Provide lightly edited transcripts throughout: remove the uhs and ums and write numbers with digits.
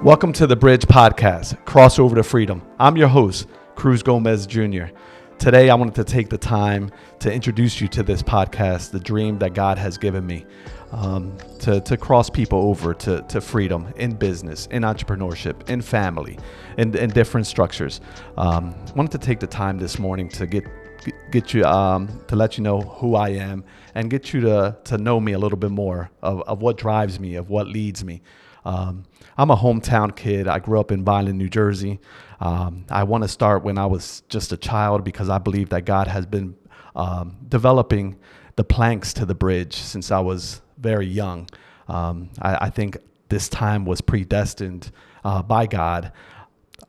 Welcome to the Bridge Podcast, Crossover to Freedom. I'm your host, Cruz Gomez Jr. Today, I wanted to take the time to introduce you to this podcast, the dream that God has given me, to cross people over to freedom in business, in entrepreneurship, in family, in different structures. Wanted to take the time this morning to get you to let you know who I am and get you to know me a little bit more of what drives me, of what leads me. I'm a hometown kid. I grew up in Vineland, New Jersey. I want to start when I was just a child because I believe that God has been developing the planks to the bridge since I was very young. I think this time was predestined by God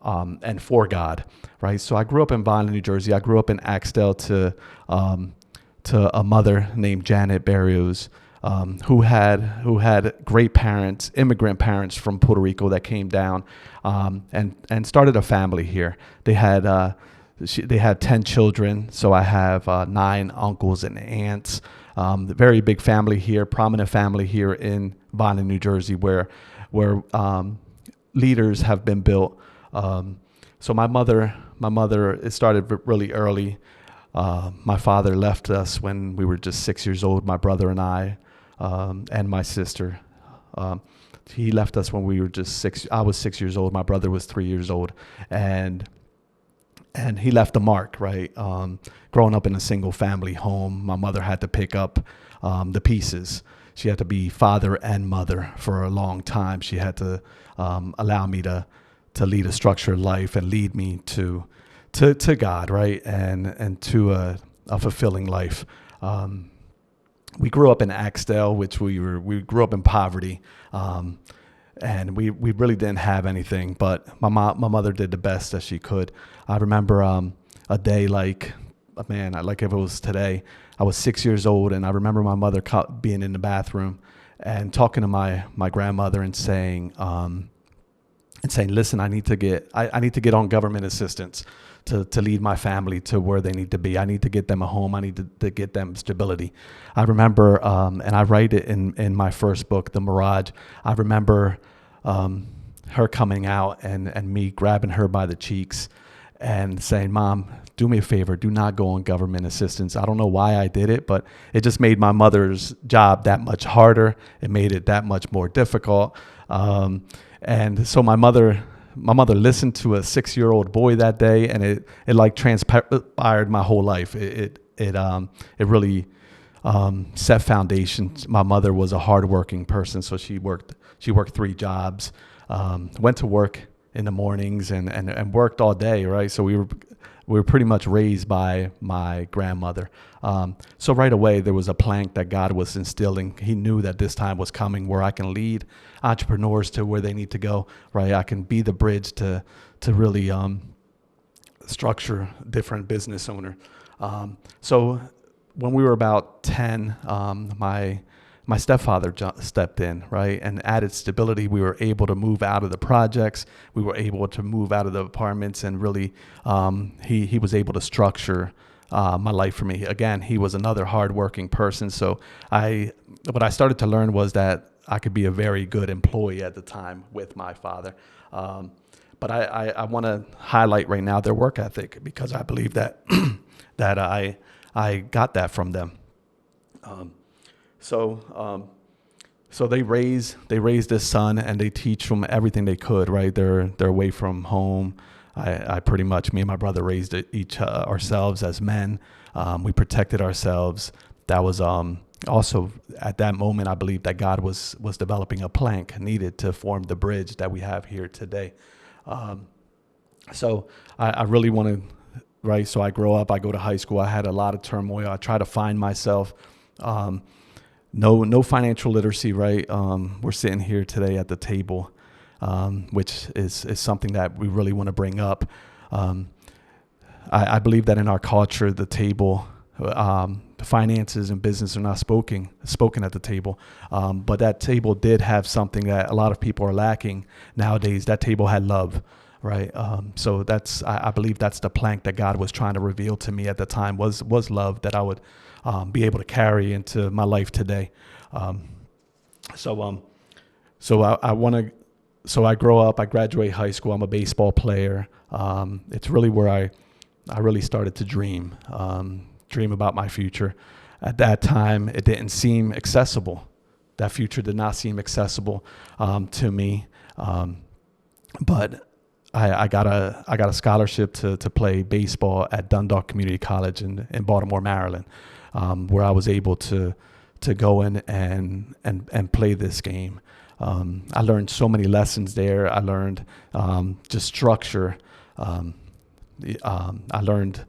and for God, right? So I grew up in Vineland, New Jersey. I grew up in Axtell to a mother named Janet Barrios, who had great parents, immigrant parents from Puerto Rico that came down and started a family here. They had 10 children, so I have 9 uncles and aunts. Very big family here, prominent family here in Vineland, New Jersey, where leaders have been built. So my mother, it started really early. My father left us when we were just 6 years old, my brother and I. And my sister. He left us when we were just 6. I was 6 years old. My brother was 3 years old, and he left a mark, right? Growing up in a single family home, my mother had to pick up the pieces. She had to be father and mother for a long time. She had to allow me to lead a structured life and lead me to God, right? And to a fulfilling life. We grew up in Axtell, which we grew up in poverty, and we really didn't have anything. But my mother did the best that she could. I remember a day like if it was today. I was 6 years old, and I remember my mother being in the bathroom and talking to my grandmother and saying, "Listen, I need to get on government assistance to lead my family to where they need to be. I need to get them a home. I need to get them stability." I remember, and I write it in my first book, The Mirage. I remember her coming out and me grabbing her by the cheeks and saying, "Mom, do me a favor. Do not go on government assistance." I don't know why I did it, but it just made my mother's job that much harder. It made it that much more difficult. And so my mother listened to a 6-year-old boy that day, and it like transpired my whole life. It really set foundations. My mother was a hardworking person, so she worked 3 jobs, went to work in the mornings and worked all day, right? So we were pretty much raised by my grandmother. So right away, there was a plank that God was instilling. He knew that this time was coming where I can lead entrepreneurs to where they need to go, right? I can be the bridge to really structure different business owner. So when we were about 10, my stepfather stepped in, right, and added stability. We were able to move out of the projects. We were able to move out of the apartments, and really, he was able to structure my life for me. Again, he was another hardworking person. So what I started to learn was that I could be a very good employee at the time with my father. But I want to highlight right now their work ethic, because I believe that that I got that from them. So they raise this son, and they teach him everything they could, right? They're away from home. I pretty much, me and my brother raised ourselves as men. We protected ourselves. That was also at that moment, I believe that God was developing a plank needed to form the bridge that we have here today. So I really want to, right? So I grow up, I go to high school. I had a lot of turmoil. I try to find myself. No financial literacy, right? We're sitting here today at the table, which is something that we really want to bring up. I believe that in our culture, the table, the finances and business are not spoken at the table. But that table did have something that a lot of people are lacking nowadays. That table had love, right? So I believe that's the plank that God was trying to reveal to me at the time was love, that I would be able to carry into my life today. So I want to so I grow up, I graduate high school, I'm a baseball player. It's really where I really started to dream about my future. At that time, it didn't seem accessible. That future did not seem accessible to me. But I got a scholarship to play baseball at Dundalk Community College in Baltimore, Maryland, where I was able to go in and play this game. I learned so many lessons there. I learned just structure. I learned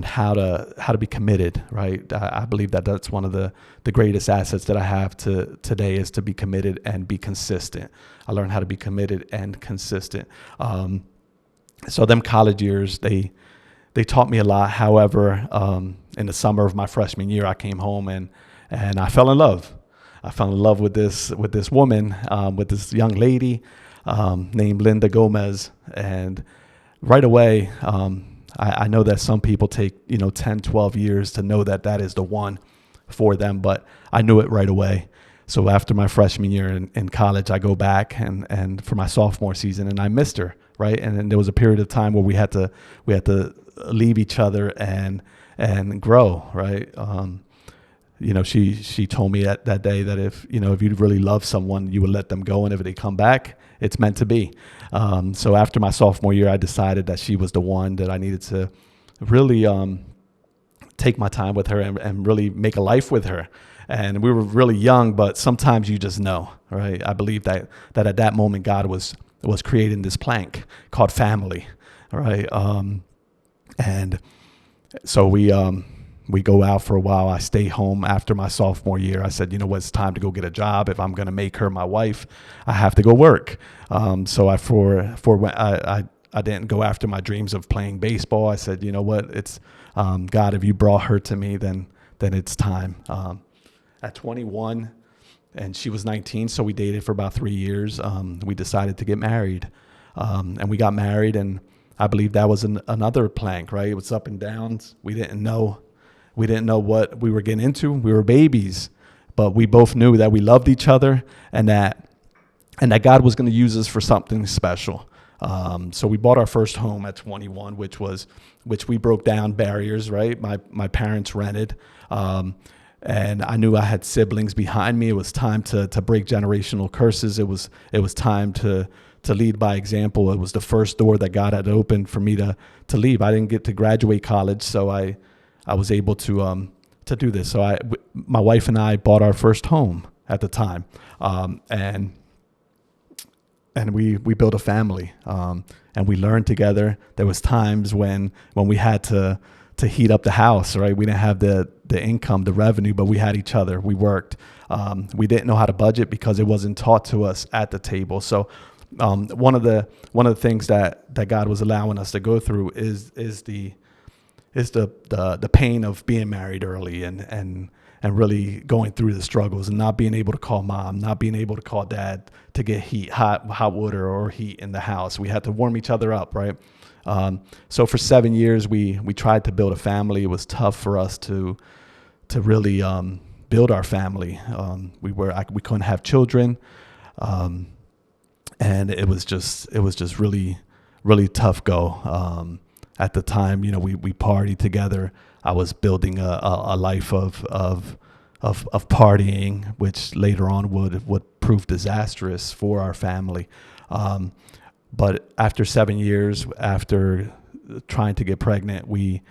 how to be committed. Right. I believe that's one of the greatest assets that I have today is to be committed and be consistent. I learned how to be committed and consistent. So them college years, they taught me a lot. However, in the summer of my freshman year, I came home and I fell in love. I fell in love with this woman, with this young lady named Linda Gomez. And right away, I know that some people take 10, 12 years to know that is the one for them, but I knew it right away. So after my freshman year in college, I go back and for my sophomore season, and I missed her, right? And then there was a period of time where we had to leave each other and grow, right? She told me that day that if you really love someone, you would let them go, and if they come back, it's meant to be. So after my sophomore year, I decided that she was the one that I needed to really take my time with her and really make a life with her. And we were really young, but sometimes you just know, right? I believe that at that moment, God was creating this plank called family, right? And so we go out for a while. I stay home after my sophomore year. I said, it's time to go get a job. If I'm going to make her my wife, I have to go work. So I didn't go after my dreams of playing baseball. I said, it's God, if you brought her to me, then it's time. At 21, and she was 19, so we dated for about 3 years. We decided to get married, and we got married, and I believe that was another plank, right? It was up and downs. We didn't know what we were getting into. We were babies, but we both knew that we loved each other and that God was going to use us for something special. So we bought our first home at 21, which we broke down barriers, right? My parents rented, and I knew I had siblings behind me. It was time to break generational curses. It was time to lead by example. It was the first door that God had opened for me to leave. I didn't get to graduate college, so I was able to do this. So my wife and I bought our first home at the time, and we built a family, and we learned together. There was times when we had to heat up the house, right? We didn't have the income, the revenue, but we had each other. We worked. We didn't know how to budget because it wasn't taught to us at the table. So one of the things that God was allowing us to go through is the pain of being married early and really going through the struggles and not being able to call mom, not being able to call dad to get hot water or heat in the house. We had to warm each other up, right? So for 7 years, we tried to build a family. It was tough for us to really build our family. We couldn't have children, and it was just really, really tough go. At the time, we partied together. I was building a life of partying, which later on would prove disastrous for our family. But after 7 years, after trying to get pregnant, we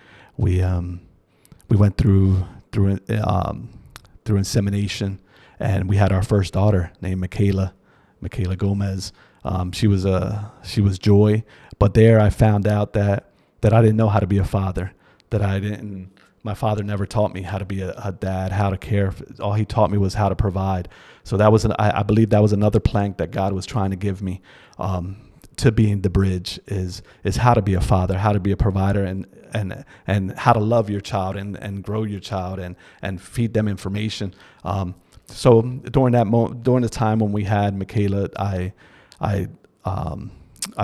went through insemination, and we had our first daughter named Michaela Gomez. She was joy, but there I found out that I didn't know how to be a father. My father never taught me how to be a dad, how to care. All he taught me was how to provide. So I believe that was another plank that God was trying to give me. To being the bridge is how to be a father, how to be a provider, and how to love your child and grow your child and feed them information. So during the time when we had Michaela, I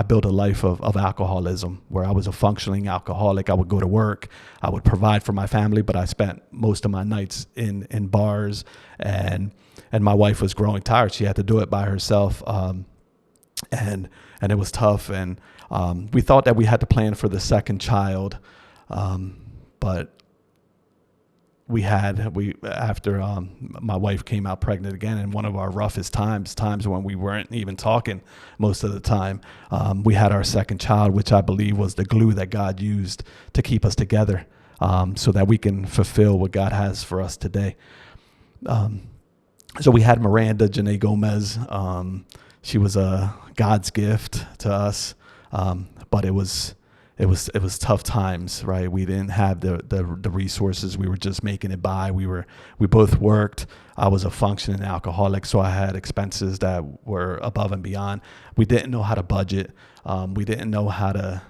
built a life of alcoholism where I was a functioning alcoholic. I would go to work, I would provide for my family, but I spent most of my nights in bars, and my wife was growing tired. She had to do it by herself. and it was tough. And we thought that we had to plan for the second child, but after my wife came out pregnant again, in one of our roughest times when we weren't even talking most of the time, we had our second child, which I believe was the glue that God used to keep us together, so that we can fulfill what God has for us today. So we had Miranda Janae Gomez. She was God's gift to us, but it was tough times, right? We didn't have the resources. We were just making it by. We both worked. I was a functioning alcoholic, so I had expenses that were above and beyond. We didn't know how to budget. We didn't know how to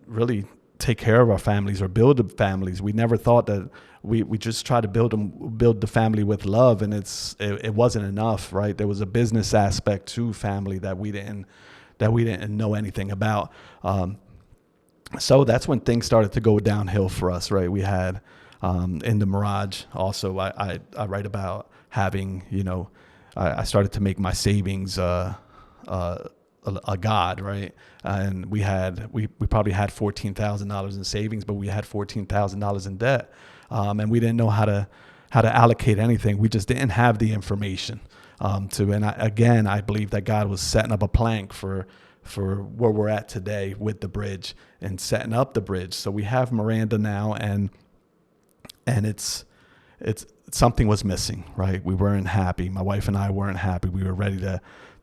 really take care of our families or build families. We never thought that we just tried to build the family with love, and it wasn't enough, right? There was a business aspect to family that we didn't know anything about. So that's when things started to go downhill for us, right? We had in the Mirage also, I write about having, I started to make my savings a god, right? And we probably had $14,000 in savings, but we had $14,000 in debt, and we didn't know how to allocate anything. We just didn't have the information and I believe that God was setting up a plank for where we're at today with the bridge and setting up the bridge. So we have Miranda now, and it's something was missing, right? We weren't happy. My wife and I weren't happy. We were ready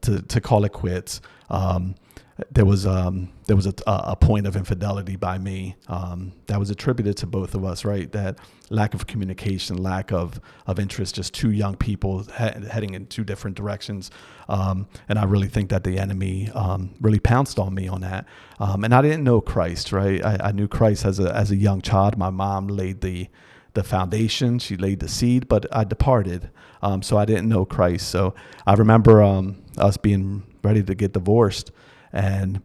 to call it quits. There was a point of infidelity by me that was attributed to both of us, right? That lack of communication, lack of interest, just two young people heading in two different directions. And I really think that the enemy really pounced on me on that. And I didn't know Christ, right? I knew Christ as a young child. My mom laid the foundation, she laid the seed, but I departed. So I didn't know Christ. So I remember us being ready to get divorced, and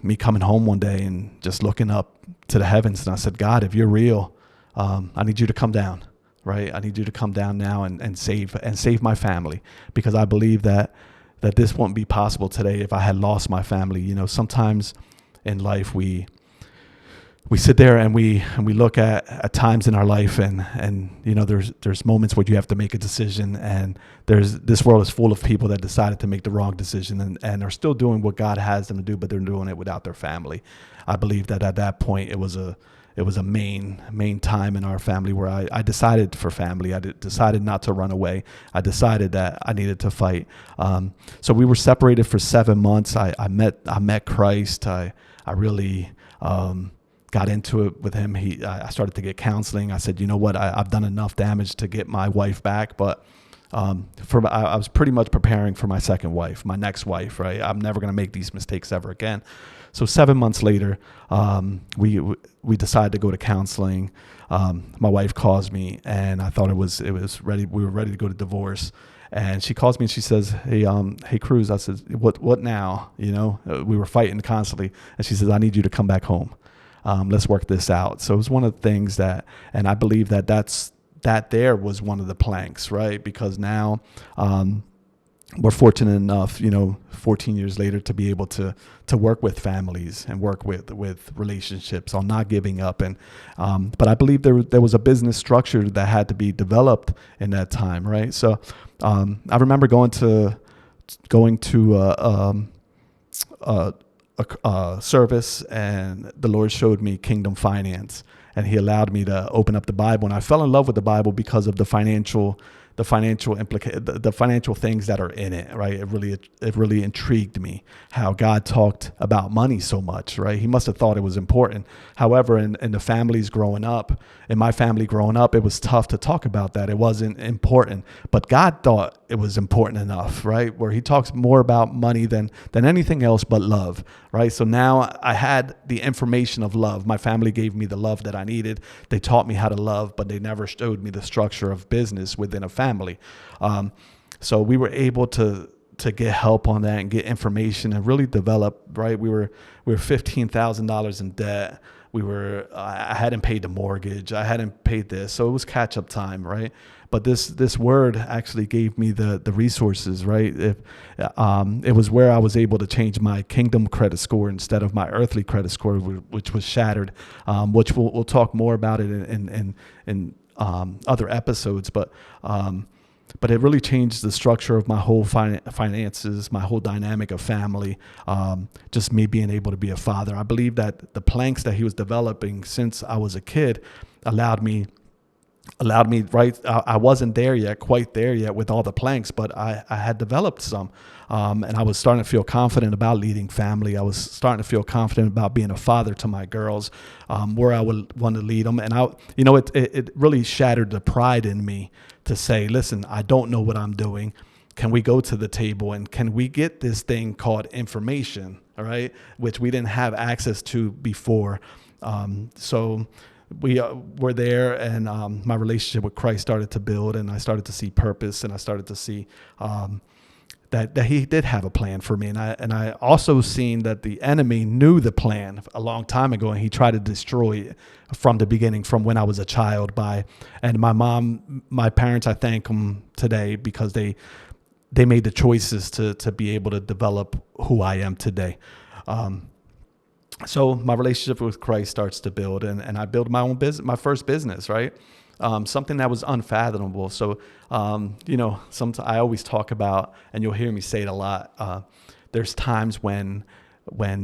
me coming home one day and just looking up to the heavens, and I said, God, if you're real, I need you to come down, right? I need you to come down now and save my family, because I believe that this wouldn't be possible today if I had lost my family. Sometimes in life we sit there and we look at times in our life, and there's moments where you have to make a decision, and this world is full of people that decided to make the wrong decision and are still doing what God has them to do, but they're doing it without their family. I believe that at that point it was a main time in our family where I decided for family. I decided not to run away. I decided that I needed to fight. So we were separated for 7 months. I met Christ. I really got into it with him. I started to get counseling. I said, you know what, I've done enough damage to get my wife back, but I was pretty much preparing for my second wife, my next wife, right? I'm never going to make these mistakes ever again. So 7 months later, we decided to go to counseling. My wife calls me, and I thought it was ready. We were ready to go to divorce. And she calls me and she says, hey, Cruz. I said, what now? We were fighting constantly. And she says, I need you to come back home. Let's work this out. So it was one of the things and I believe that there was one of the planks, right? Because now we're fortunate enough, 14 years later, to be able to work with families and work with relationships on not giving up. And but I believe there was a business structure that had to be developed in that time, right? So I remember going to a service, and the Lord showed me kingdom finance, and he allowed me to open up the Bible, and I fell in love with the Bible because of the financial things that are in it, right? It really intrigued me how God talked about money so much, right? He must have thought it was important. However, in my family growing up, it was tough to talk about that. It wasn't important, but God thought it was important enough, right? Where he talks more about money than anything else but love, right? So now I had the information of love. My family gave me the love that I needed. They taught me how to love, but they never showed me the structure of business within a family. So we were able to to get help on that and get information and really develop, right? We were $15,000 in debt. I hadn't paid the mortgage. I hadn't paid this. So it was catch up time, right? But this word actually gave me the resources, right? It was where I was able to change my kingdom credit score instead of my earthly credit score, which was shattered, which we'll talk more about it in other episodes. But it really changed the structure of my whole finances, my whole dynamic of family, just me being able to be a father. I believe that the planks that he was developing since I was a kid allowed me, right? I wasn't quite there yet with all the planks, but I had developed some. And I was starting to feel confident about leading family. I was starting to feel confident about being a father to my girls, where I would want to lead them. And it really shattered the pride in me to say, listen, I don't know what I'm doing. Can we go to the table and can we get this thing called information, all right, which we didn't have access to before. So we were there, and my relationship with Christ started to build, and I started to see purpose, and I started to see that he did have a plan for me. And I also seen that the enemy knew the plan a long time ago, and he tried to destroy it from the beginning, from when I was a child. And my parents, I thank them today because they made the choices to be able to develop who I am today. So my relationship with Christ starts to build, and I build my own business, my first business, right? Something that was unfathomable. So, sometimes I always talk about, and you'll hear me say it a lot, there's times when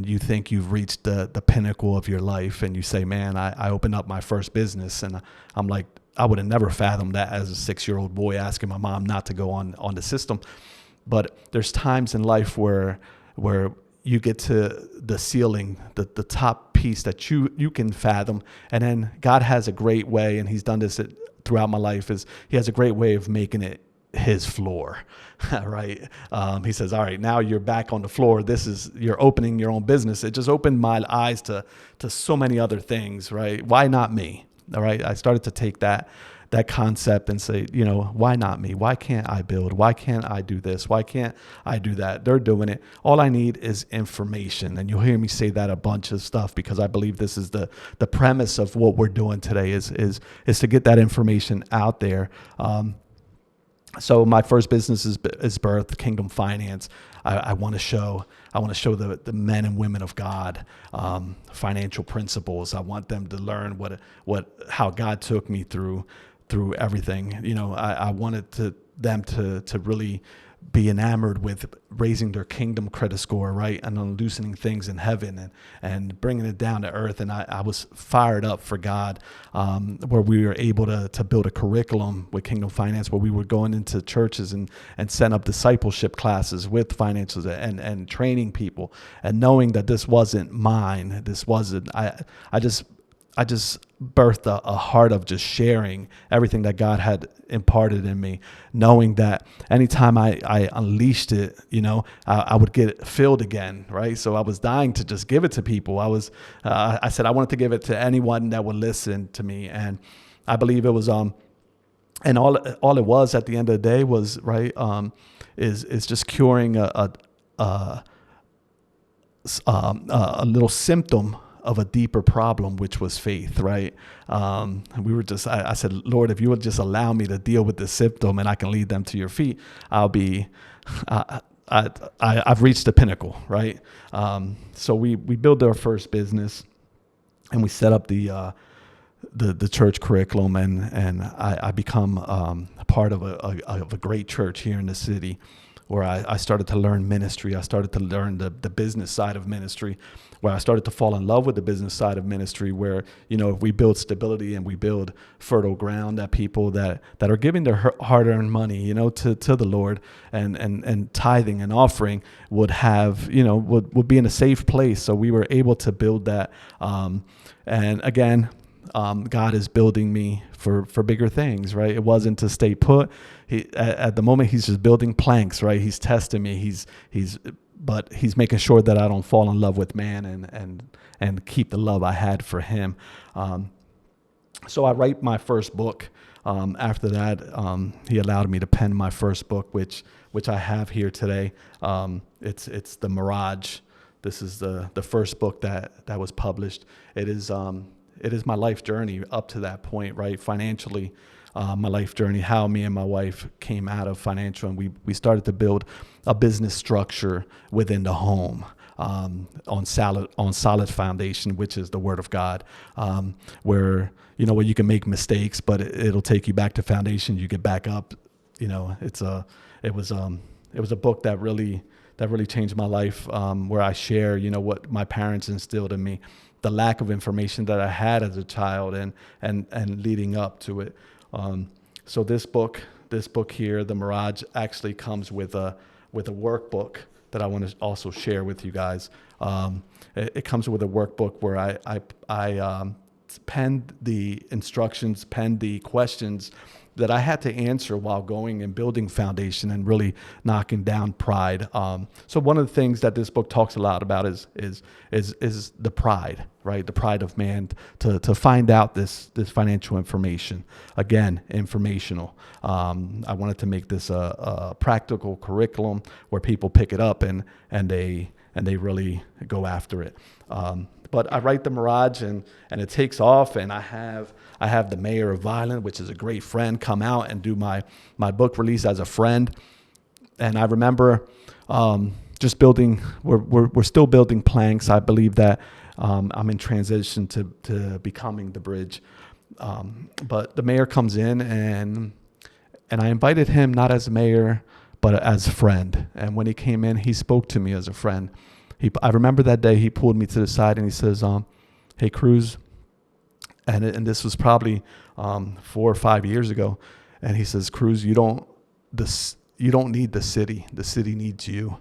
you think you've reached the pinnacle of your life and you say, man, I opened up my first business, and I'm like, I would have never fathomed that as a 6-year-old boy asking my mom not to go on the system. But there's times in life where you get to the ceiling, the top piece that you can fathom. And then God has a great way, and he's done this throughout my life, is he has a great way of making it his floor, right? He says, all right, now you're back on the floor. You're opening your own business. It just opened my eyes to so many other things, right? Why not me? All right. I started to take that concept and say, why not me? Why can't I build? Why can't I do this? Why can't I do that? They're doing it. All I need is information. And you'll hear me say that a bunch of stuff, because I believe this is the premise of what we're doing today is to get that information out there. So my first business is birthed, Kingdom Finance. I want to show the men and women of God financial principles. I want them to learn how God took me through everything. I wanted them to really be enamored with raising their kingdom credit score, right? And then loosening things in heaven and bringing it down to earth. And I was fired up for God, where we were able to build a curriculum with Kingdom Finance, where we were going into churches and setting up discipleship classes with finances and training people, and knowing that this wasn't mine. This wasn't, I just birthed a heart of just sharing everything that God had imparted in me, knowing that anytime I unleashed it, I would get it filled again, right? So I was dying to just give it to people. I said I wanted to give it to anyone that would listen to me, and I believe it was and all it was at the end of the day was, right, is just curing a little symptom of a deeper problem, which was faith, right? I said, Lord, if you would just allow me to deal with this symptom and I can lead them to your feet, I've reached the pinnacle, right? So we built our first business, and we set up the church curriculum, and I become part of a great church here in the city, where I started to learn ministry. I started to learn the business side of ministry, where I started to fall in love with the business side of ministry, where, if we build stability and we build fertile ground, that people that are giving their hard-earned money, to the Lord, and tithing and offering would have, would be in a safe place. So we were able to build that. And again, God is building me for bigger things, right? It wasn't to stay put. At the moment, he's just building planks, right? He's testing me. But he's making sure that I don't fall in love with man and keep the love I had for him. So I write my first book, After that, he allowed me to pen my first book, which I have here today. It's The Mirage. This is the first book that was published. It is my life journey up to that point, right? Financially, my life journey, how me and my wife came out of financial, and we started to build a business structure within the home. On solid foundation, which is the Word of God, where you can make mistakes, but it'll take you back to foundation. You get back up. It was a book that really changed my life. Where I share, what my parents instilled in me, the lack of information that I had as a child, and leading up to it. So this book here, The Mirage, actually comes with a workbook that I want to also share with you guys. It comes with a workbook where I penned the instructions, penned the questions that I had to answer while going and building foundation and really knocking down pride. So one of the things that this book talks a lot about is the pride, right? The pride of man to find out this financial information. Again, informational. I wanted to make this a practical curriculum where people pick it up and they really go after it. But I write The Mirage and it takes off, and I have the mayor of Violent, which is a great friend, come out and do my book release as a friend. And I remember just building. We're still building planks. I believe that I'm in transition to becoming the bridge. But the mayor comes in, and I invited him not as mayor but as a friend. And when he came in, he spoke to me as a friend. I remember that day he pulled me to the side and he says, "Hey, Cruz," and this was probably 4 or 5 years ago, and he says, "Cruz, you don't need the city. The city needs you.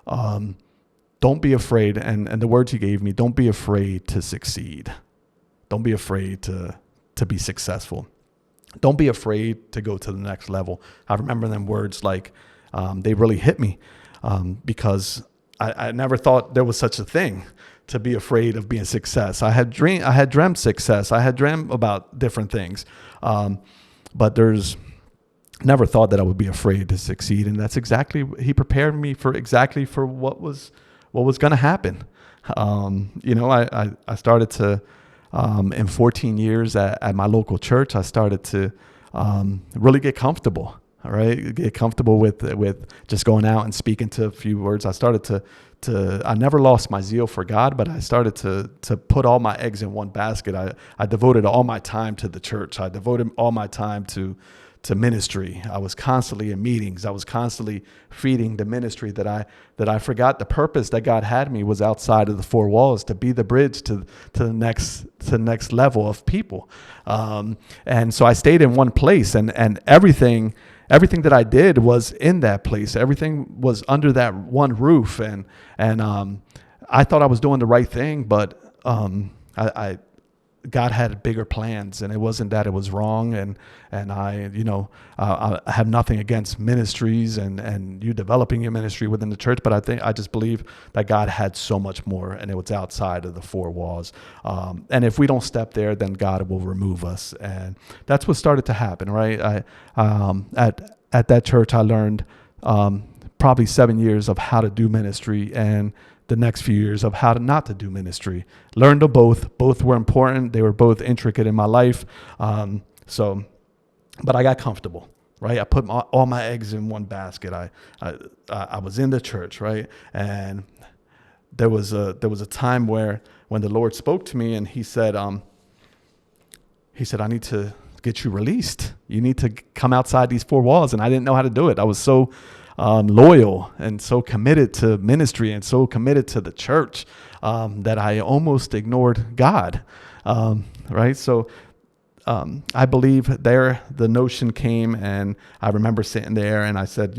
Don't be afraid." And the words he gave me: "Don't be afraid to succeed. Don't be afraid to be successful. Don't be afraid to go to the next level." I remember them words like they really hit me because I never thought there was such a thing to be afraid of being success. I had dreamt success. I had dreamt about different things, but never thought that I would be afraid to succeed. And that's exactly, he prepared me for what was going to happen. I started to, in 14 years at my local church, I started to really get comfortable. All right, get comfortable with just going out and speaking to a few words. I started to I never lost my zeal for God, but I started to put all my eggs in one basket. I devoted all my time to the church. I devoted all my time to ministry. I was constantly in meetings. I was constantly feeding the ministry that I forgot the purpose that God had me was outside of the four walls, to be the bridge to the next level of people. And so I stayed in one place, and everything that I did was in that place. Everything was under that one roof, and I thought I was doing the right thing, but God had bigger plans, and it wasn't that it was wrong. And I have nothing against ministries and you developing your ministry within the church, but I just believe that God had so much more, and it was outside of the four walls. And if we don't step there, then God will remove us, and that's what started to happen. Right? At that church, I learned probably 7 years of how to do ministry, and the next few years of how not to do ministry. Learned of both. Both were important. They were both intricate in my life. But I got comfortable, right? I put all my eggs in one basket. I was in the church, right? And there was a time when the Lord spoke to me, and He said, "I need to get you released. You need to come outside these four walls." And I didn't know how to do it. I was so loyal and so committed to ministry and so committed to the church that I almost ignored God, right? So I believe the notion came, and I remember sitting there and I said,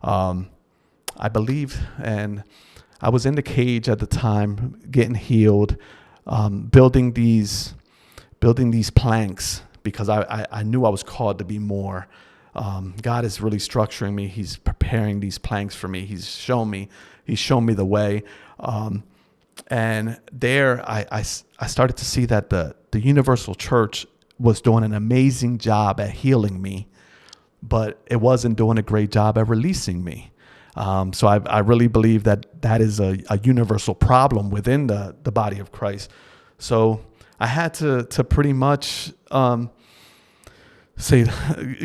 I believe, and I was in the cage at the time, getting healed, building these planks because I knew I was called to be more. God is really structuring me. He's preparing these planks for me. He's shown me the way. And there I started to see that the universal church was doing an amazing job at healing me, but it wasn't doing a great job at releasing me. So I really believe that is a universal problem within the body of Christ. So I had to pretty much say,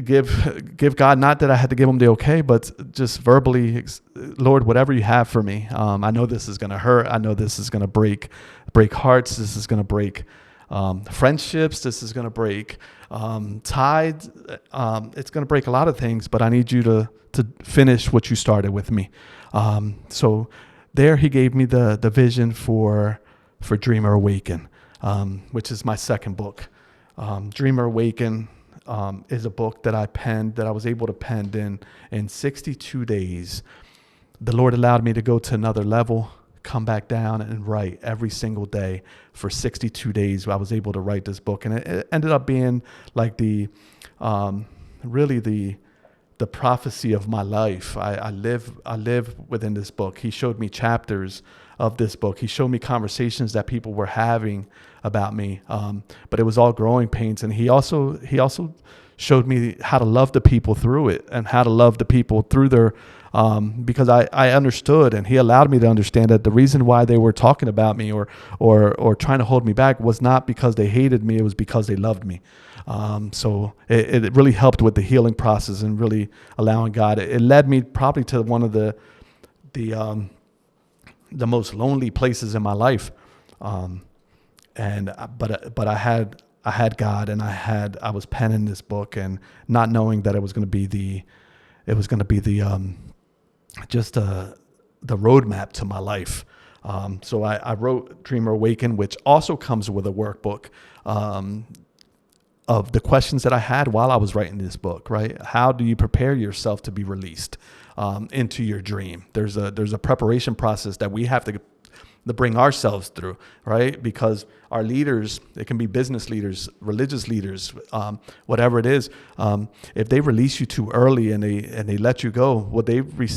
give God, not that I had to give him the okay, but just verbally, Lord, whatever you have for me. I know this is going to hurt. I know this is going to break hearts. This is going to break friendships. This is going to break tides. It's going to break a lot of things, but I need you to finish what you started with me. So there he gave me the vision for Dreamer Awaken, which is my second book. Dreamer Awaken is a book that I was able to pen in 62 days. The Lord allowed me to go to another level, come back down and write every single day for 62 days. I was able to write this book, and it ended up being like really the prophecy of my life. I live within this book. He showed me chapters of this book. He showed me conversations that people were having about me, but it was all growing pains. And he also showed me how to love the people through it, and how to love the people through their, because I understood, and he allowed me to understand that the reason why they were talking about me or trying to hold me back was not because they hated me. It was because they loved me. So it really helped with the healing process and really allowing God. It led me probably to one of the most lonely places in my life. But I had God, and I was penning this book, and not knowing that it was going to be the roadmap to my life. So I wrote Dreamer Awaken, which also comes with a workbook of the questions that I had while I was writing this book, right? How do you prepare yourself to be released into your dream? There's a preparation process that we have to bring ourselves through, right? Because our leaders, it can be business leaders, religious leaders, whatever it is, if they release you too early and they let you go,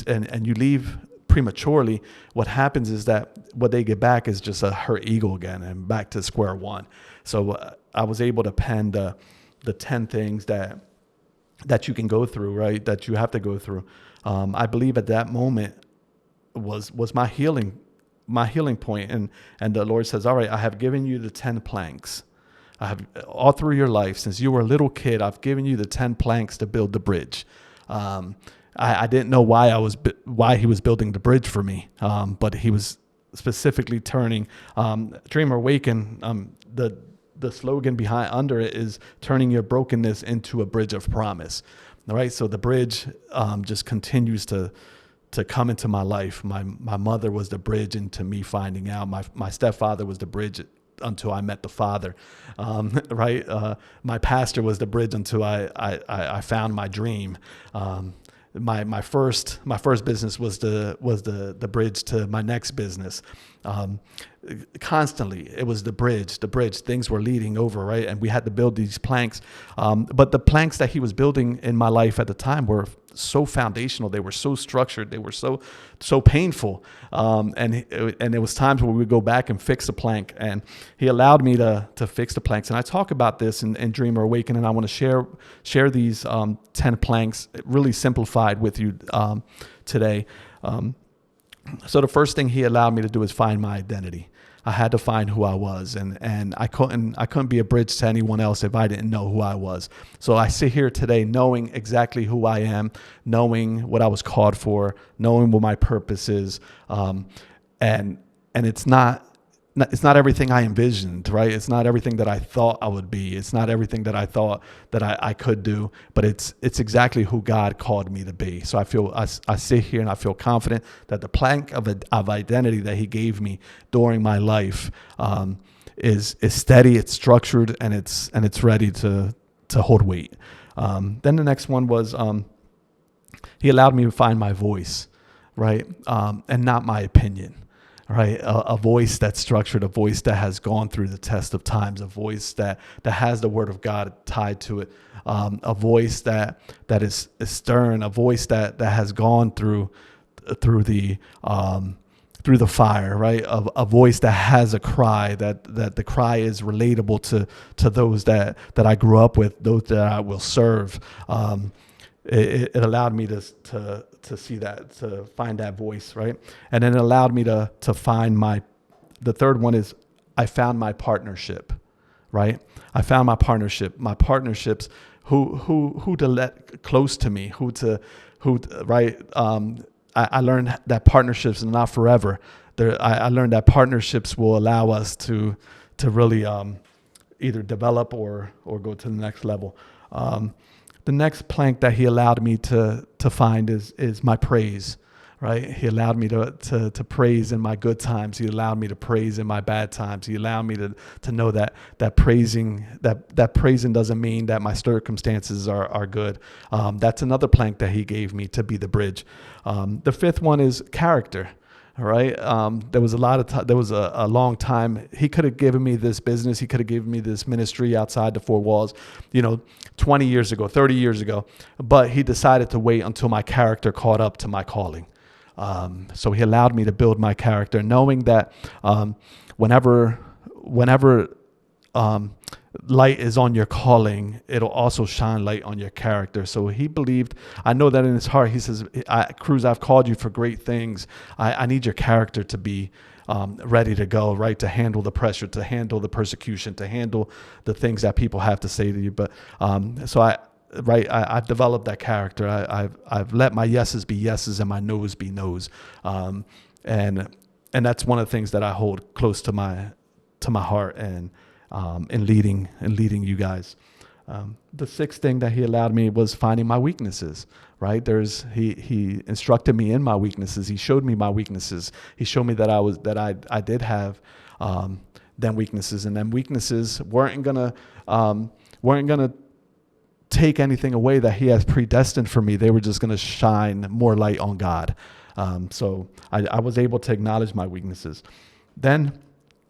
and you leave prematurely, what happens is that what they get back is just a hurt ego again, and back to square one. So I was able to pen the 10 things that you can go through, right? That you have to go through. I believe at that moment was my healing point. And the Lord says, all right, I have given you the 10 planks. I have, all through your life, since you were a little kid, I've given you the 10 planks to build the bridge. I didn't know why he was building the bridge for me, but he was specifically turning Dreamer Awaken. The slogan under it is turning your brokenness into a bridge of promise. All right, so the bridge just continues to come into my life. My mother was the bridge into me finding out. My stepfather was the bridge until I met the Father, right? My pastor was the bridge until I found my dream. My first business was the bridge to my next business. Constantly, it was the bridge. Things were leading over, right? And we had to build these planks. But the planks that he was building in my life at the time were so foundational. They were so structured. They were so painful. And there was times where we would go back and fix a plank, and he allowed me to fix the planks. And I talk about this in Dreamer Awaken, and I want to share these 10 planks really simplified with you today. So the first thing he allowed me to do is find my identity. I had to find who I was, and I couldn't be a bridge to anyone else if I didn't know who I was. So I sit here today knowing exactly who I am, knowing what I was called for, knowing what my purpose is, and it's not everything I envisioned, right? It's not everything that I thought I would be. It's not everything that I thought that I could do, but it's exactly who God called me to be. So I sit here and I feel confident that the plank of identity that he gave me during my life is steady, it's structured, and it's ready to hold weight. Then the next one was he allowed me to find my voice, right? And not my opinion. Right, a voice that's structured, a voice that has gone through the test of times, a voice that has the word of God tied to it, a voice that is stern, a voice that has gone through the through the fire, right? A voice that has a cry, that the cry is relatable to those that I grew up with, those that I will serve. It allowed me to see that, to find that voice, right? And then it allowed me to find the third one is I found my partnership, right? I found my partnerships who to let close to me, right? I learned that partnerships are not forever. I learned that partnerships will allow us to really either develop or go to the next level. The next plank that he allowed me to find is my praise, right? He allowed me to praise in my good times. He allowed me to praise in my bad times. He allowed me to know that praising doesn't mean that my circumstances are good. That's another plank that he gave me to be the bridge. The fifth one is character. All right. There was a long time. He could have given me this business. He could have given me this ministry outside the four walls, 20 years ago, 30 years ago. But he decided to wait until my character caught up to my calling. So he allowed me to build my character, knowing that whenever light is on your calling, it'll also shine light on your character. So he believed, I know that in his heart, he says, Cruz, I've called you for great things. I need your character to be ready to go, right? To handle the pressure, to handle the persecution, to handle the things that people have to say to you. But I've developed that character. I've let my yeses be yeses and my noes be noes. And that's one of the things that I hold close to my heart and in leading you guys. The sixth thing that he allowed me was finding my weaknesses, right? He instructed me in my weaknesses. He showed me my weaknesses. He showed me that I did have them weaknesses, and them weaknesses weren't gonna take anything away that he has predestined for me. They were just gonna shine more light on God. So I was able to acknowledge my weaknesses. Then,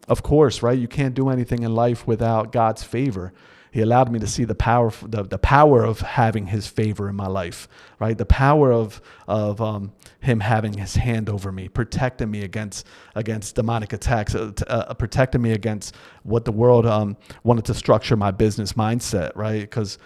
of course, right, you can't do anything in life without God's favor. He allowed me to see the power of having his favor in my life, right? The power of him having his hand over me, protecting me against demonic attacks, protecting me against what the world wanted to structure my business mindset, right? Because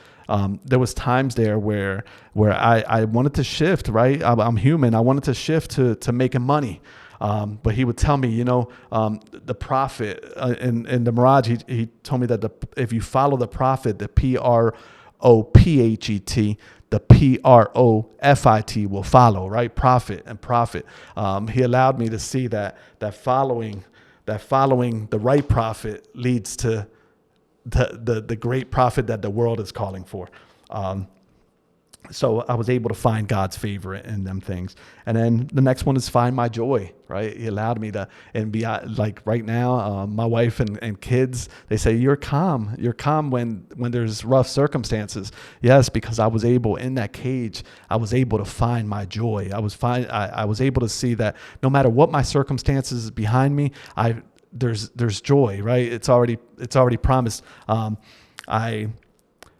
there was times there where I wanted to shift, right? I'm human. I wanted to shift to making money. But he would tell me, the prophet in the Mirage, he told me that if you follow the prophet, the Prophet, the Profit will follow, right? Prophet and prophet. He allowed me to see that following the right prophet leads to the great prophet that the world is calling for. So I was able to find God's favor in them things. And then the next one is find my joy, right? He allowed me to, and be like right now, my wife and kids, they say, you're calm when there's rough circumstances. Yes, because I was able, in that cage, I was able to find my joy. I was able to see that no matter what my circumstances is behind me, there's joy, right? It's already promised.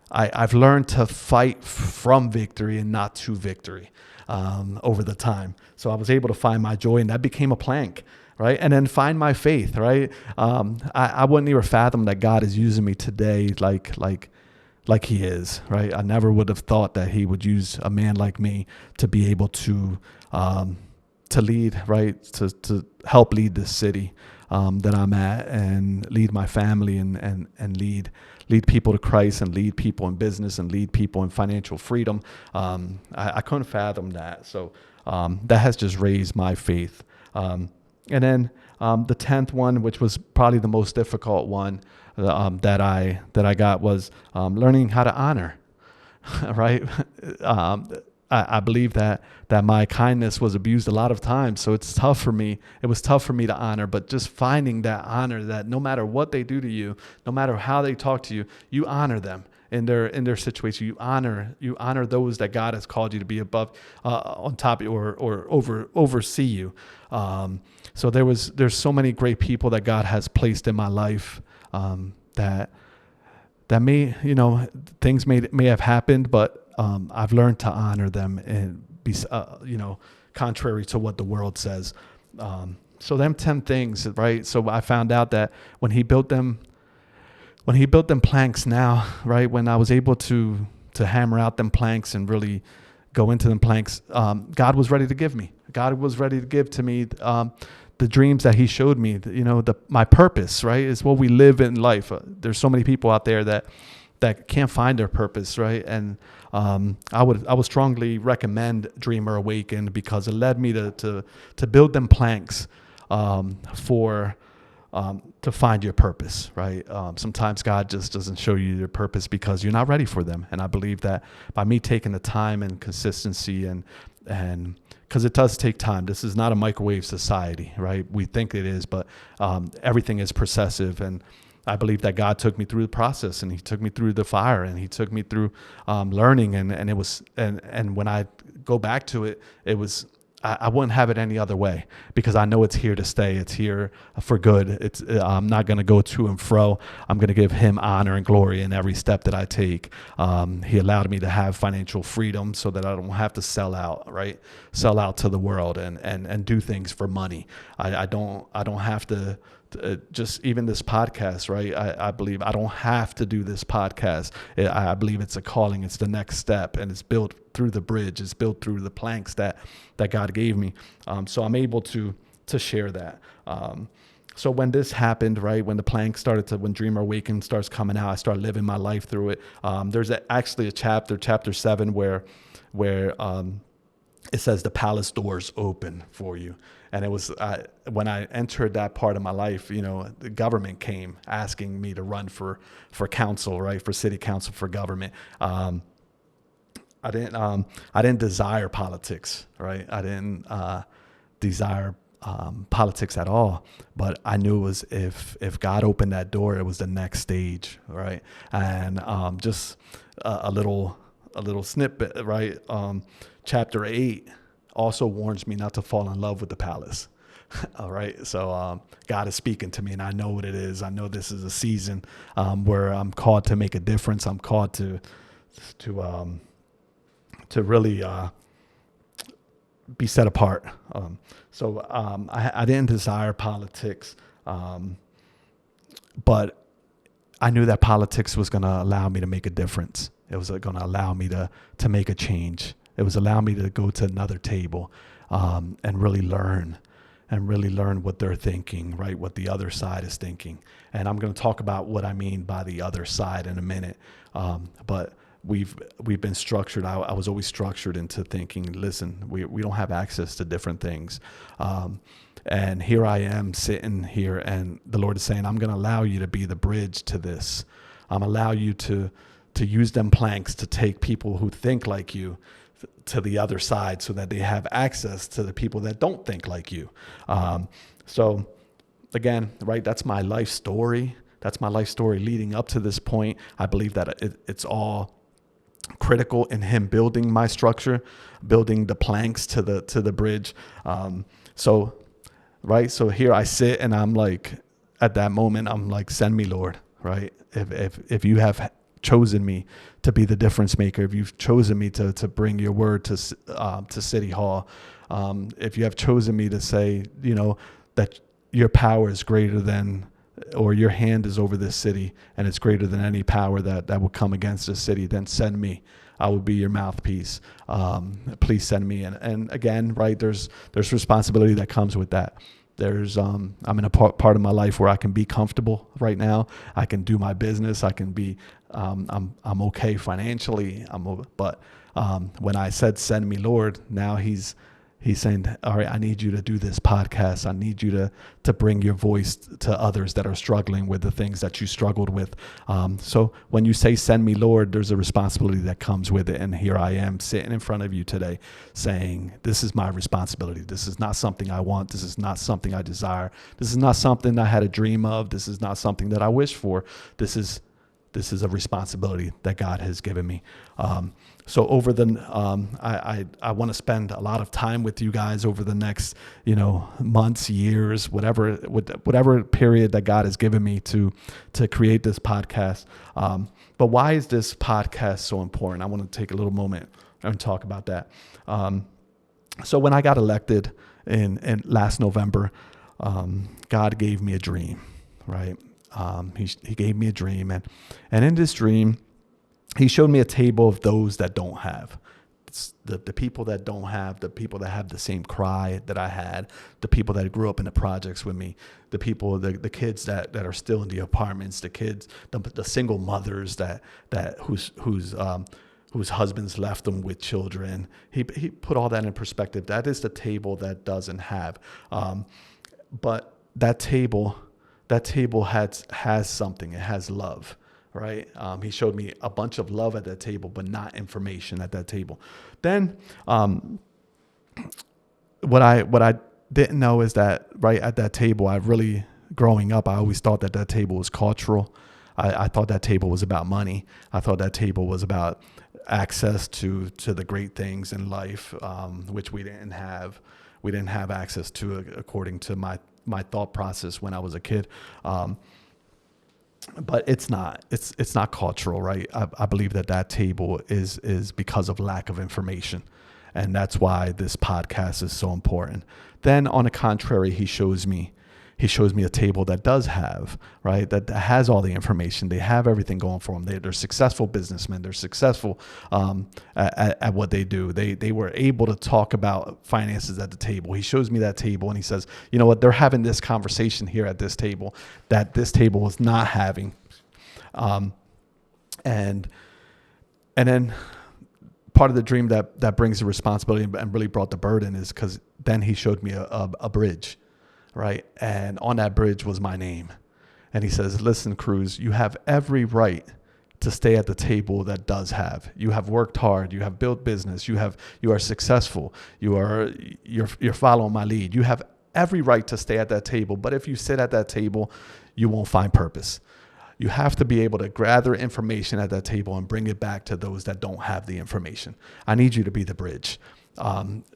I've learned to fight from victory and not to victory over the time. So I was able to find my joy, and that became a plank, right? And then find my faith, right? I wouldn't even fathom that God is using me today like he is, right? I never would have thought that he would use a man like me to be able to lead, right? To help lead this city that I'm at, and lead my family, and lead people to Christ, and lead people in business, and lead people in financial freedom. I couldn't fathom that. So that has just raised my faith. And then the 10th one, which was probably the most difficult one that I got, was learning how to honor. Right? I believe that my kindness was abused a lot of times. So it's tough for me. It was tough for me to honor, but just finding that honor, that no matter what they do to you, no matter how they talk to you, you honor them in their situation. You honor those that God has called you to be above, on top, or oversee you. So there's so many great people that God has placed in my life, that may, things may have happened, but I've learned to honor them, and be, contrary to what the world says. So them 10 things, right? So I found out that when he built them planks now, right? When I was able to hammer out them planks and really go into them planks, God was ready to give me. God was ready to give to me the dreams that he showed me, my purpose, right? Is what we live in life. There's so many people out there that can't find their purpose, right? And I would strongly recommend Dreamer Awaken, because it led me to build them planks to find your purpose, right? Sometimes God just doesn't show you your purpose because you're not ready for them. And I believe that by me taking the time and consistency and because it does take time. This is not a microwave society, right? We think it is, but everything is processive. And I believe that God took me through the process, and he took me through the fire, and he took me through learning. And it was, and when I go back to it, it was, I wouldn't have it any other way, because I know it's here to stay. It's here for good. I'm not going to go to and fro. I'm going to give him honor and glory in every step that I take. He allowed me to have financial freedom so that I don't have to sell out, right? Sell out to the world and do things for money. I don't have to. Just even this podcast, right? I believe I don't have to do this podcast. I believe it's a calling. It's the next step, and it's built through the bridge. It's built through the planks that God gave me. So I'm able to share that. So when this happened, right, when the plank when Dreamer Awaken starts coming out, I start living my life through it. There's actually a chapter 7, where it says the palace doors open for you. And it was when I entered that part of my life, the government came asking me to run for council, right, for city council, for government. I didn't desire politics, right? I didn't desire politics at all, but I knew it was if God opened that door, it was the next stage, right? And just a little snippet, right? Chapter 8 also warns me not to fall in love with the palace. All right. So God is speaking to me, and I know what it is. I know this is a season where I'm called to make a difference. I'm called to really be set apart. So I didn't desire politics, but I knew that politics was going to allow me to make a difference. It was going to allow me to make a change. It was allowing me to go to another table and really learn what they're thinking, right? What the other side is thinking. And I'm going to talk about what I mean by the other side in a minute. But we've been structured. I was always structured into thinking, listen, we don't have access to different things. And here I am sitting here, and the Lord is saying, I'm going to allow you to be the bridge to this. I'm allow you to use them planks to take people who think like you to the other side, so that they have access to the people that don't think like you. So again, right, that's my life story. That's my life story leading up to this point. I believe that it's all critical in him building my structure, building the planks to the bridge. So here I sit, and I'm like, at that moment, I'm like, send me, Lord, right? If you have chosen me to be the difference maker, if you've chosen me to bring your word to City Hall, if you have chosen me to say, that your power is greater than, or your hand is over this city, and it's greater than any power that will come against this city, then send me. I will be your mouthpiece. Please send me. And again, right, there's responsibility that comes with that. I'm in a part of my life where I can be comfortable right now. I can do my business. I can be, I'm okay financially. But when I said, send me, Lord, now he's saying, all right, I need you to do this podcast. I need you to bring your voice to others that are struggling with the things that you struggled with. So when you say, send me, Lord, there's a responsibility that comes with it. And here I am sitting in front of you today saying, this is my responsibility. This is not something I want. This is not something I desire. This is not something I had a dream of. This is not something that I wish for. This is a responsibility that God has given me. So over I want to spend a lot of time with you guys over the next, months, years, whatever period that God has given me to create this podcast. But why is this podcast so important? I want to take a little moment and talk about that. So when I got elected in last November, God gave me a dream, right? He gave me a dream, and in this dream, he showed me a table of those that don't have. It's the people that don't have, the people that have the same cry that I had, the people that grew up in the projects with me, the people, the kids that are still in the apartments, the kids, the single mothers whose husbands left them with children. He put all that in perspective. That is the table that doesn't have. But that table has something. It has love, right? He showed me a bunch of love at that table, but not information at that table. Then, what I didn't know is that right at that table, growing up, I always thought that table was cultural. I thought that table was about money. I thought that table was about access to the great things in life, which we didn't have. We didn't have access to, according to my thought process when I was a kid. But it's not cultural, right? I believe that table is because of lack of information. And that's why this podcast is so important. Then on the contrary, he shows me a table that does have, right? That has all the information. They have everything going for them. They're successful businessmen. They're successful at what they do. They were able to talk about finances at the table. He shows me that table and he says, you know what? They're having this conversation here at this table that this table was not having. And then part of the dream that brings the responsibility and really brought the burden is because then he showed me a bridge. Right. And on that bridge was my name. And he says, listen, Cruz, you have every right to stay at the table that does have. You have worked hard. You have built business. You are successful. You're following my lead. You have every right to stay at that table. But if you sit at that table, you won't find purpose. You have to be able to gather information at that table and bring it back to those that don't have the information. I need you to be the bridge.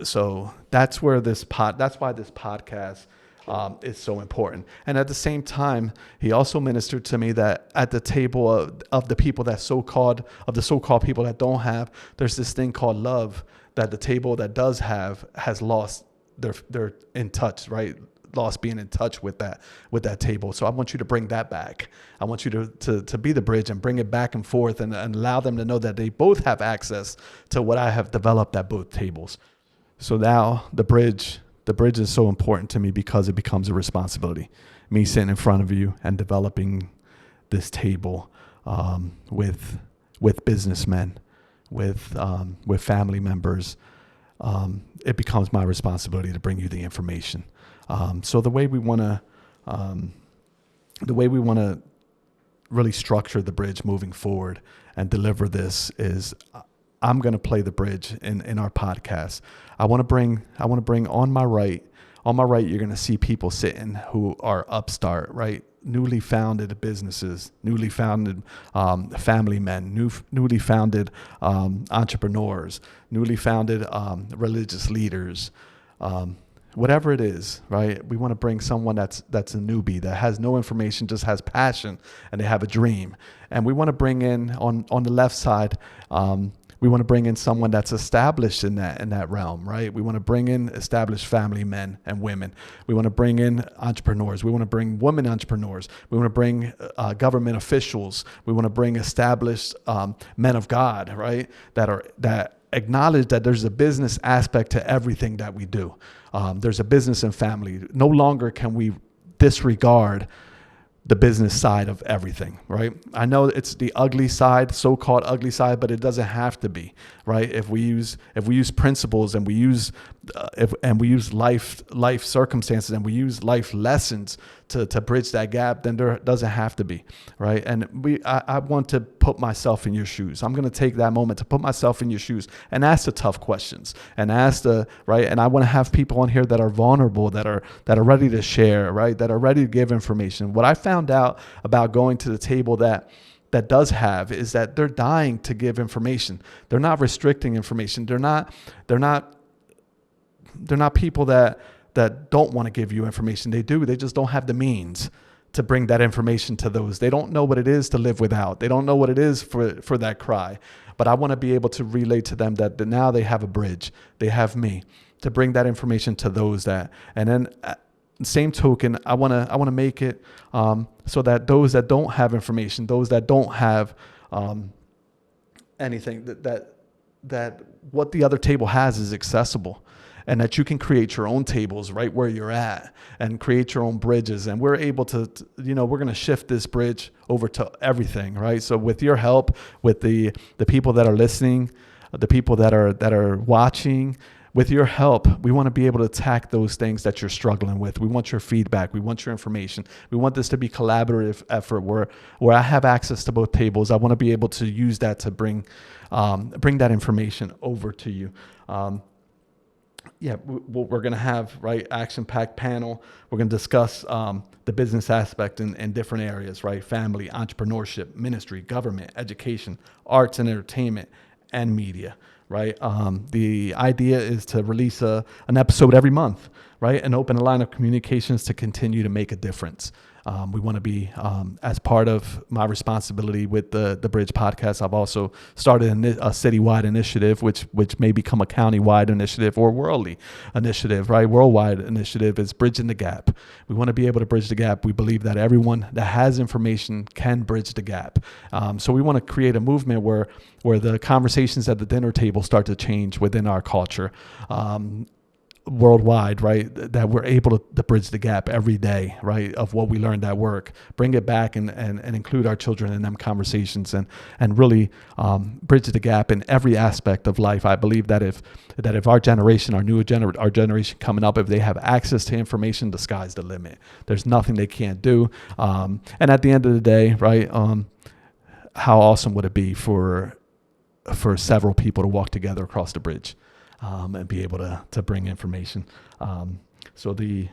So that's why this podcast is so important. And at the same time, he also ministered to me that at the table of the people the so-called people that don't have, there's this thing called love that the table that does have has lost. They're in touch, right? Lost being in touch with that table. So I want you to bring that back. I want you to be the bridge and bring it back and forth and allow them to know that they both have access to what I have developed at both tables. So now the bridge is so important to me because it becomes a responsibility. Me sitting in front of you and developing this table with businessmen, with family members. It becomes my responsibility to bring you the information. So the way we want to really structure the bridge moving forward and deliver this is I'm going to play the bridge in our podcast. I want to bring on my right, you're going to see people sitting who are upstart, right? Newly founded businesses, newly founded family men, newly founded entrepreneurs, newly founded religious leaders, whatever it is, right? We want to bring someone that's a newbie that has no information, just has passion, and they have a dream. And we want to bring in on the left side. We want to bring in someone that's established in that realm, right? We want to bring in established family men and women. We want to bring in entrepreneurs. We want to bring women entrepreneurs. We want to bring government officials. We want to bring established men of God, right? That acknowledge that there's a business aspect to everything that we do. There's a business and family. No longer can we disregard the business side of everything, right? I know it's the ugly side, so-called ugly side, but it doesn't have to be, right? If we use principles and we use life circumstances and we use life lessons to bridge that gap, then there doesn't have to be, right? And I want to put myself in your shoes. I'm going to take that moment to put myself in your shoes and ask the tough questions and right? And I want to have people on here that are vulnerable, that are ready to share, right? That are ready to give information. What I found out about going to the table that does have is that they're dying to give information. They're not restricting information. They're not people that don't want to give you information. They do. They just don't have the means to bring that information to those. They don't know what it is to live without. They don't know what it is for that cry. But I want to be able to relate to them that now they have a bridge. They have me to bring that information to those and then same token, I want to make it so that those that don't have information, those that don't have anything, that what the other table has is accessible, and that you can create your own tables right where you're at and create your own bridges. And we're able to we're going to shift this bridge over to everything, right? So with your help, with the people that are listening, the people that are watching, with your help, we want to be able to attack those things that you're struggling with. We want your feedback. We want your information. We want this to be collaborative effort where I have access to both tables. I want to be able to use that to bring that information over to you. We're going to have, right, action-packed panel. We're going to discuss the business aspect in different areas, right? Family, entrepreneurship, ministry, government, education, arts and entertainment, and media, right? The idea is to release an episode every month, right? And open a line of communications to continue to make a difference. We want to be, as part of my responsibility with the Bridge podcast, I've also started a citywide initiative, which may become a county-wide initiative or worldly initiative, right? Worldwide initiative is Bridging the Gap. We want to be able to bridge the gap. We believe that everyone that has information can bridge the gap. So we want to create a movement where the conversations at the dinner table start to change within our culture. Worldwide, right, that we're able to bridge the gap every day, right, of what we learned at work, bring it back and include our children in them conversations and really bridge the gap in every aspect of life. I believe that if our generation, our generation coming up, if they have access to information, the sky's the limit. There's nothing they can't do. And at the end of the day, right, how awesome would it be for several people to walk together across the bridge? And be able to bring information. So the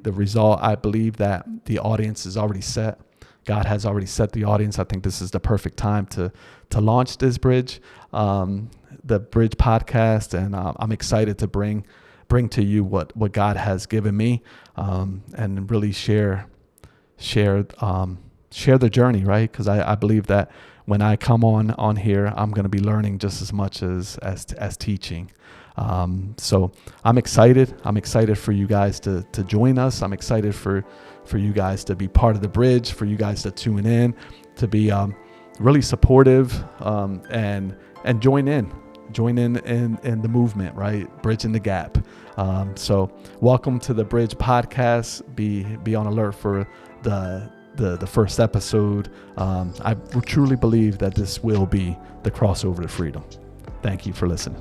result, I believe that the audience is already set. God has already set the audience. I think this is the perfect time to launch this bridge, the Bridge podcast, and I'm excited to bring to you what God has given me, and really share the journey, right? Because I believe that when I come on here, I'm going to be learning just as much as teaching. So I'm excited. I'm excited for you guys to join us. I'm excited for you guys to be part of the bridge, for you guys to tune in, to be really supportive, and join in the movement, right? Bridging the gap. So welcome to the Bridge podcast. Be on alert for the first episode. I truly believe that this will be the crossover to freedom. Thank you for listening.